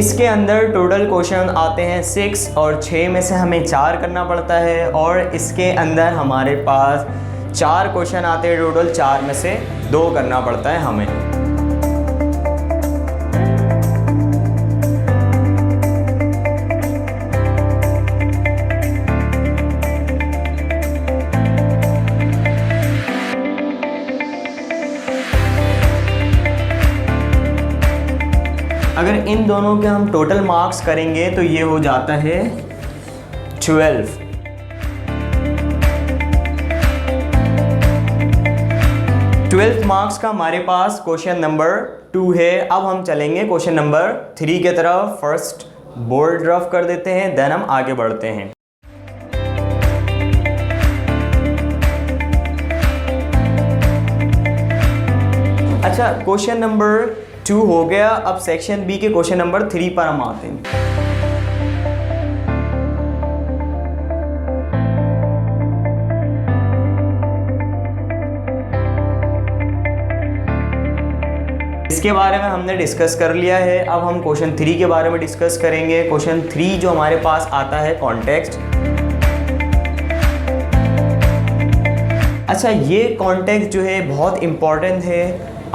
इसके अंदर total question आते हैं 6 और 6 में से हमें 4 करना पड़ता है और इसके अंदर हमारे पास 4 क्वेश्चन आते हैं टोटल, 4 में से 2 करना पड़ता है हमें। अगर इन दोनों के हम टोटल मार्क्स करेंगे तो ये हो जाता है 12। ट्वेल्थ मार्क्स का हमारे पास क्वेश्चन नंबर 2 है। अब हम चलेंगे क्वेश्चन नंबर 3 की तरफ। फर्स्ट बोर्ड रफ कर देते हैं, देन हम आगे बढ़ते हैं। अच्छा, क्वेश्चन नंबर 2 हो गया। अब सेक्शन बी के क्वेश्चन नंबर 3 पर हम आते हैं। इसके बारे में हमने डिस्कस कर लिया है। अब हम क्वेश्चन 3 के बारे में डिस्कस करेंगे। क्वेश्चन 3 जो हमारे पास आता है कॉन्टेक्स्ट। अच्छा, ये कॉन्टेक्स्ट जो है बहुत इंपॉर्टेंट है।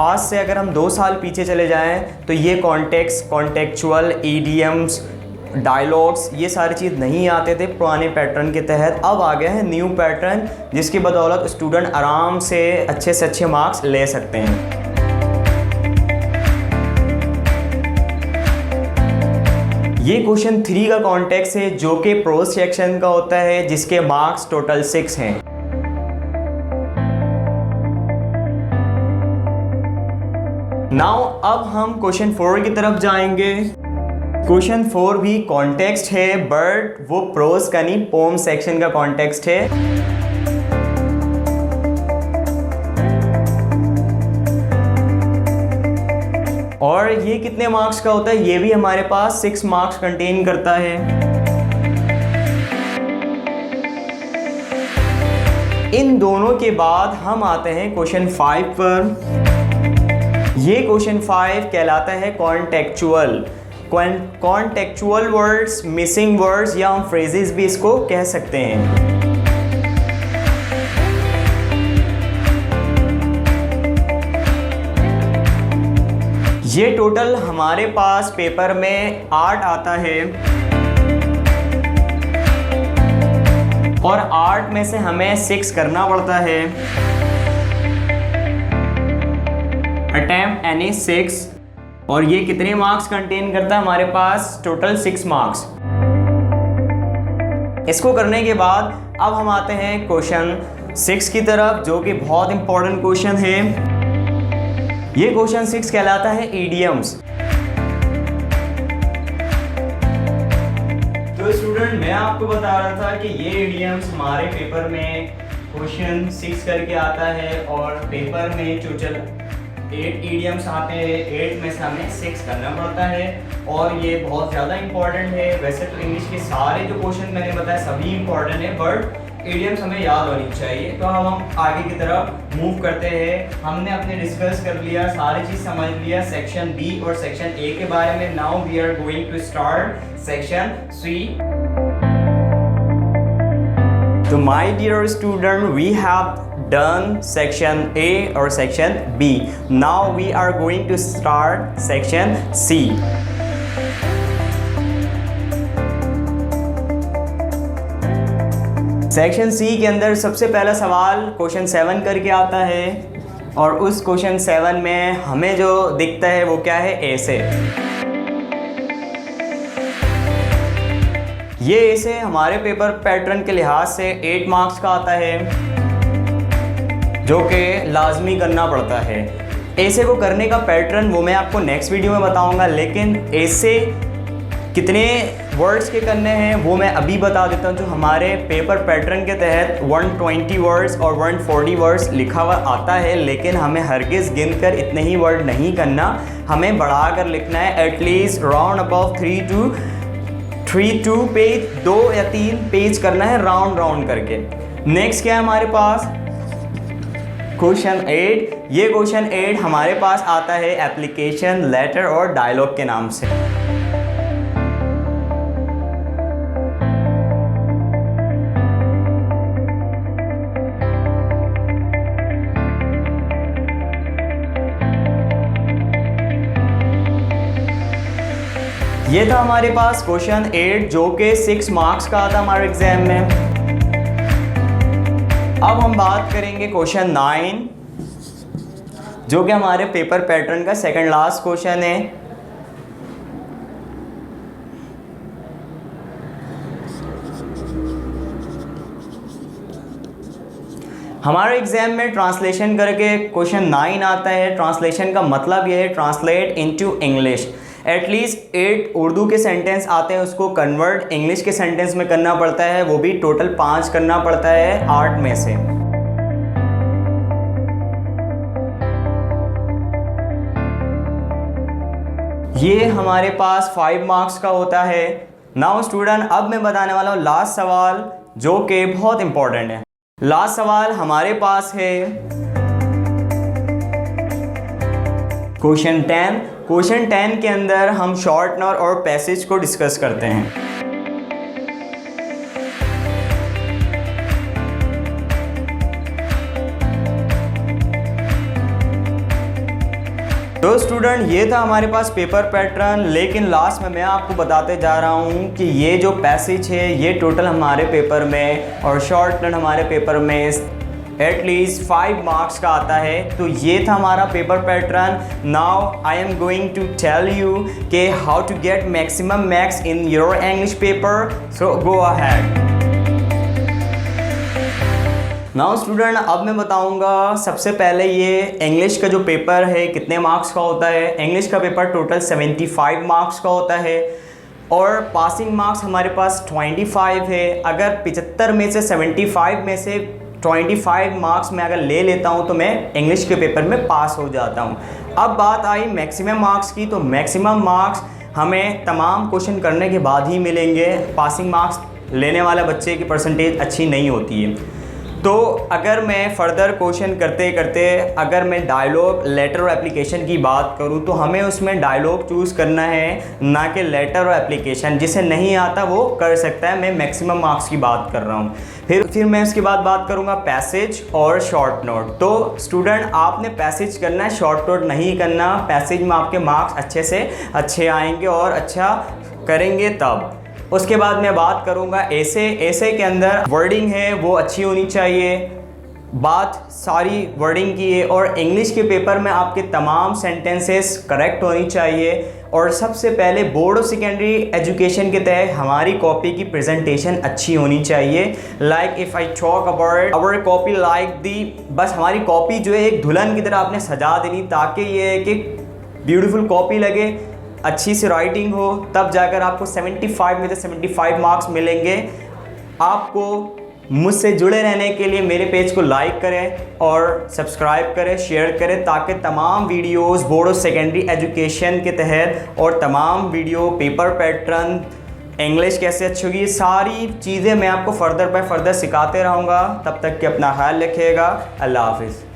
आज से अगर हम 2 साल पीछे चले जाएं तो ये कॉन्टेक्स्ट, कॉन्टेक्चुअल, ईडियम्स, डायलॉग्स, ये सारी चीज़ नहीं आते थे पुराने पैटर्न के तहत। अब आ गया है न्यू पैटर्न, जिसकी बदौलत स्टूडेंट आराम से अच्छे मार्क्स ले सकते हैं। ये क्वेश्चन 3 का कॉन्टेक्स्ट है जो कि प्रोज सेक्शन का होता है, जिसके मार्क्स टोटल 6 हैं। नाउ अब हम क्वेश्चन 4 की तरफ जाएंगे। क्वेश्चन 4 भी कॉन्टेक्स्ट है, बट वो प्रोज का नहीं, पोम सेक्शन का कॉन्टेक्स्ट है। और ये कितने मार्क्स का होता है? ये भी हमारे पास 6 मार्क्स कंटेन करता है। इन दोनों के बाद हम आते हैं क्वेश्चन 5 पर। ये क्वेश्चन 5 कहलाता है contextual. Contextual words, missing words या हम फ्रेजेस भी इसको कह सकते हैं। ये टोटल हमारे पास पेपर में 8 आता है और 8 में से हमें 6 करना पड़ता है। अटेम्प्ट यानी 6, और ये कितने मार्क्स कंटेन करता है? हमारे पास टोटल 6 मार्क्स। इसको करने के बाद अब हम आते हैं क्वेश्चन 6 की तरफ, जो कि बहुत इंपॉर्टेंट क्वेश्चन है। ये क्वेश्चन 6 कहलाता है ईडियम्स। तो स्टूडेंट, मैं आपको बता रहा था कि ये ईडियम्स हमारे पेपर में क्वेश्चन 6 करके आता है और पेपर में टोटल 8 ईडियम्स आते हैं। 8 में से हमें 6 करना पड़ता है और ये बहुत ज़्यादा इंपॉर्टेंट है। वैसे तो इंग्लिश के सारे जो क्वेश्चन मैंने बताया सभी इंपॉर्टेंट है, बट ईडियम्स हमें याद होनी चाहिए। तो हम आगे की तरफ मूव करते हैं। हमने अपने डिस्कस कर लिया, सारी चीज़ समझ लिया सेक्शन बी और सेक्शन ए के बारे में। Now we are going to start section C. तो my dear student, we have done section A or section B. Now we are going to start section C. Section C के अंदर सबसे पहला सवाल question 7 करके आता है और उस क्वेश्चन 7 में हमें जो दिखता है वो क्या है? A से। ये A से हमारे पेपर पैटर्न के लिहाज से 8 मार्क्स का आता है, जो कि लाजमी करना पड़ता है। ऐसे को करने का पैटर्न वो मैं आपको नेक्स्ट वीडियो में बताऊंगा, लेकिन ऐसे कितने वर्ड्स के करने हैं वो मैं अभी बता देता हूं। जो हमारे पेपर पैटर्न के तहत 120 वर्ड्स और 140 वर्ड्स लिखा हुआ आता है, लेकिन हमें हरगिज़ गिनकर इतने ही वर्ड नहीं करना, हमें बढ़ाकर लिखना है। एटलीस्ट राउंड अबाउट 3 पेज, 2 या 3 पेज करना है राउंड करके। नेक्स्ट क्या है हमारे पास? क्वेश्चन 8। ये क्वेश्चन 8 हमारे पास आता है एप्लीकेशन, लेटर और डायलॉग के नाम से। ये था हमारे पास क्वेश्चन 8 जो कि 6 मार्क्स का आता हमारे एग्जाम में। अब हम बात करेंगे क्वेश्चन 9 जो कि हमारे पेपर पैटर्न का सेकंड लास्ट क्वेश्चन है। हमारे एग्जाम में ट्रांसलेशन करके क्वेश्चन 9 आता है। ट्रांसलेशन का मतलब यह है translate into English. At least 8 Urdu के सेंटेंस आते हैं, उसको कन्वर्ट इंग्लिश के सेंटेंस में करना पड़ता है, वो भी टोटल 5 करना पड़ता है 8 में से। ये हमारे पास 5 मार्क्स का होता है। नाउ स्टूडेंट, अब मैं बताने वाला हूँ लास्ट सवाल जो कि बहुत इंपॉर्टेंट है। लास्ट सवाल हमारे पास है क्वेश्चन 10। क्वेश्चन 10 के अंदर हम शॉर्टनर और पैसेज को डिस्कस करते हैं। तो स्टूडेंट, ये था हमारे पास पेपर पैटर्न, लेकिन लास्ट में मैं आपको बताते जा रहा हूँ कि ये जो पैसेज है ये टोटल हमारे पेपर में और शॉर्टनर हमारे पेपर में एटलीस्ट 5 मार्क्स का आता है। तो ये था हमारा paper pattern. Now I am going to tell you कि how to get maximum marks in your English paper, so go ahead. Now student, अब मैं बताऊंगा सबसे पहले ये इंग्लिश का जो पेपर है कितने मार्क्स का होता है। इंग्लिश का पेपर टोटल 75 मार्क्स का होता है और पासिंग मार्क्स हमारे पास 25 है। अगर 75 में से 75 में से 25 मार्क्स मैं अगर ले लेता हूँ तो मैं इंग्लिश के पेपर में पास हो जाता हूँ। अब बात आई मैक्सिमम मार्क्स की, तो मैक्सिमम मार्क्स हमें तमाम क्वेश्चन करने के बाद ही मिलेंगे। पासिंग मार्क्स लेने वाला बच्चे की परसेंटेज अच्छी नहीं होती है। तो अगर मैं फर्दर क्वेश्चन करते करते अगर मैं डायलॉग, लेटर और एप्लीकेशन की बात करूं तो हमें उसमें डायलॉग चूज़ करना है, ना कि लेटर और एप्लीकेशन। जिसे नहीं आता वो कर सकता है। मैं मैक्सिमम मार्क्स की बात कर रहा हूं। फिर मैं उसके बाद बात करूंगा पैसेज और शॉर्ट नोट। तो स्टूडेंट, आपने पैसेज करना है, शॉर्ट नोट नहीं करना। पैसेज में आपके मार्क्स अच्छे से अच्छे आएंगे और अच्छा करेंगे तब। उसके बाद मैं बात करूंगा ऐसे के अंदर वर्डिंग है वो अच्छी होनी चाहिए, बात सारी वर्डिंग की है। और इंग्लिश के पेपर में आपके तमाम सेंटेंसेस करेक्ट होनी चाहिए। और सबसे पहले बोर्ड और सेकेंडरी एजुकेशन के तहत हमारी कॉपी की प्रेजेंटेशन अच्छी होनी चाहिए। Like if I talk about our copy like the, बस हमारी कॉपी जो है एक दुल्हन की तरह आपने सजा देनी ताकि ये है कि ब्यूटीफुल कॉपी लगे, अच्छी सी राइटिंग हो, तब जाकर आपको 75 में से 75 मार्क्स मिलेंगे। आपको मुझसे जुड़े रहने के लिए मेरे पेज को लाइक करें और सब्सक्राइब करें, शेयर करें, ताकि तमाम वीडियोस बोर्ड और सेकेंडरी एजुकेशन के तहत और तमाम वीडियो पेपर पैटर्न, इंग्लिश कैसे अच्छी होगी, सारी चीज़ें मैं आपको फर्दर बाय फर्दर सिखाते रहूँगा। तब तक कि अपना ख्याल रखिएगा। अल्लाह हाफिज़।